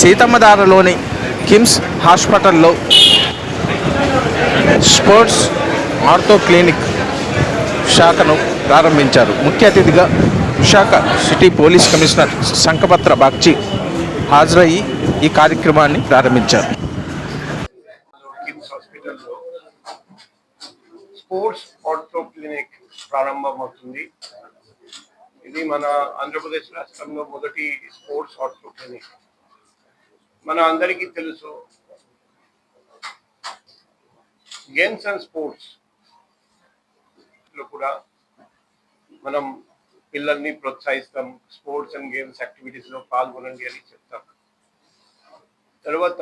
సీతమ్మధారలోని కిమ్స్ హాస్పిటల్లో sports ortho clinic శాఖను ప్రారంభించారు. ముఖ్య అతిథిగా Visakha city police commissioner Shankhabrata Bagchi హాజరయ్యి ఈ కార్యక్రమాన్ని ప్రారంభించారు. కిమ్స్ హాస్పిటల్లో స్పోర్ట్స్ ఆర్థో క్లినిక్ ప్రారంభమవుతుంది. ఇది మన ఆంధ్రప్రదేశ్ రాష్ట్రంలో మొదటి స్పోర్ట్స్ ఆర్థో క్లినిక్. మన అందరికీ తెలుసు, గేమ్స్ అండ్ స్పోర్ట్స్ లో కూడా మనం పిల్లల్ని ప్రోత్సహిస్తాం. స్పోర్ట్స్ అండ్ గేమ్స్ యాక్టివిటీస్ లో పాల్గొనండి అని చెప్తాం. తర్వాత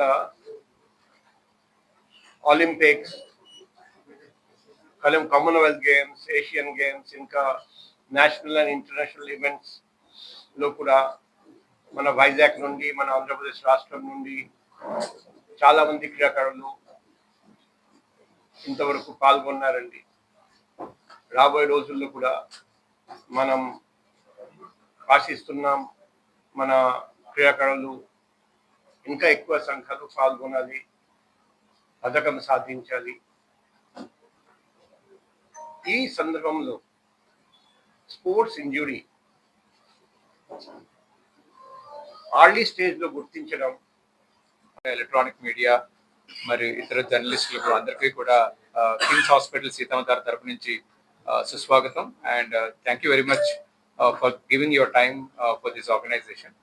Olympics, Commonwealth games, Asian games, ఇంకా నేషనల్ అండ్ ఇంటర్నేషనల్ ఈవెంట్స్ లో కూడా మన వైజాగ్ నుండి, మన ఆంధ్రప్రదేశ్ రాష్ట్రం నుండి చాలా మంది క్రీడాకారులు ఇంతవరకు పాల్గొన్నారండి. రాబోయే రోజుల్లో కూడా మనం ఆశిస్తున్నాం మన క్రీడాకారులు ఇంకా ఎక్కువ సంఖ్యలో పాల్గొనాలి, పథకం సాధించాలి. ఈ సందర్భంలో స్పోర్ట్స్ ఇంజురీ ఆర్లీ స్టేజ్ లో గుర్తించడం, ఎలక్ట్రానిక్ మీడియా మరియు ఇతర జర్నలిస్టులకు అందరికీ కూడా కిమ్స్ హాస్పిటల్ సీతమ్మధార తరపు నుంచి సుస్వాగతం. And thank you very much for giving your time for this organization.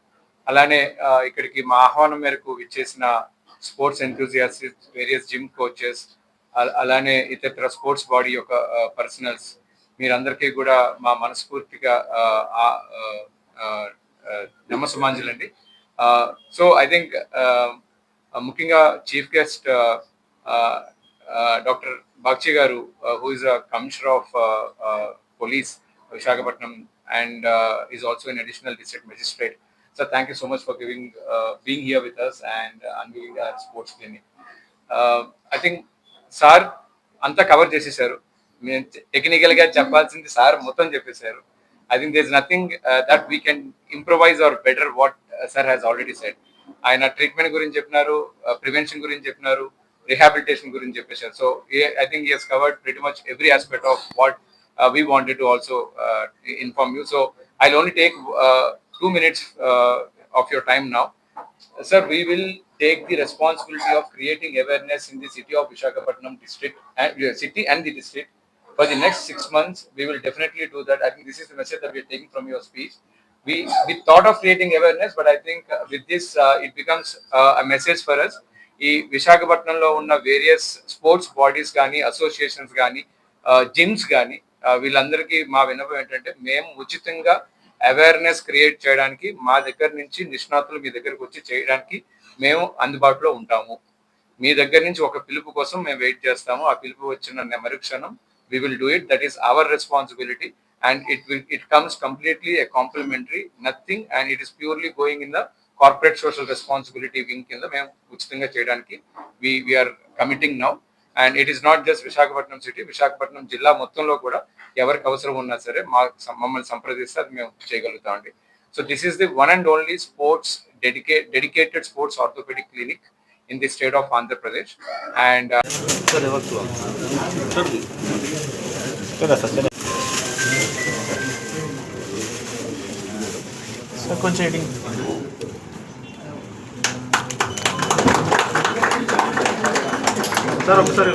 అలానే ఇక్కడికి మా ఆహ్వానం మేరకు విచ్చేసిన sports enthusiasts, various gym coaches, అలానే ఇతర స్పోర్ట్స్ బాడీ యొక్క పర్సనల్స్, మీరందరికీ కూడా మా మనస్ఫూర్తిగా నమస్సమాంజలండి. సో ఐ థింక్ ముఖ్యంగా చీఫ్ గెస్ట్ డాక్టర్ బాగ్చి గారు, who is a commissioner of police Visakhapatnam and is also an additional district magistrate. So thank you so much for being here with us and unveiling our sports clinic. I think sir అంతా cover చేసేసారు. మేము technical గా చెప్పాల్సింది sir మొత్తం చెప్పేశారు. I think there's nothing that we can improvise or better what sir has already said. ఆయన treatment గురించి చెప్పినారు, ప్రివెన్షన్ గురించి చెప్పినారు, రిహాబిలిటేషన్ గురించి చెప్పేశారు. So I think he has covered pretty much every aspect of what we wanted to also inform you. So I'll only take 2 minutes of your time now. Sir, we will take the responsibility of creating awareness in the city of Visakhapatnam district and city and the district for the next 6 months. We will definitely do that. I think this is the message that we are taking from your speech. We thought of creating awareness, but I think with this it becomes a message for us. ఈ విశాఖపట్నంలో ఉన్న various sports bodies కానీ, associations కానీ, gyms కానీ, వీళ్ళందరికీ మా విన్నపం ఏంటంటే, మేము ఉచితంగా అవేర్నెస్ క్రియేట్ చేయడానికి మా దగ్గర నుంచి నిష్ణాతులు మీ దగ్గరకు వచ్చి చేయడానికి మేము అందుబాటులో ఉంటాము. మీ దగ్గర నుంచి ఒక పిలుపు కోసం మేము వెయిట్ చేస్తాము. ఆ పిలుపు వచ్చిన మరుక్షణం we will do it. That is our responsibility, and it comes completely a complimentary, nothing, and it is purely going in the corporate social responsibility wing కింద మేము ఉచితంగా చేయడానికి we are committing now. And it is not just Visakhapatnam city, Visakhapatnam జిల్లా మొత్తంలో కూడా ఎవరికి అవసరం ఉన్నా సరే మమ్మల్ని సంప్రదిస్తే అది మేము చేయగలుగుతామండి. So this is the one and only sports dedicated sports orthopedic clinic in the state of Andhra Pradesh. And కొంచెం సార్ ఒకసారి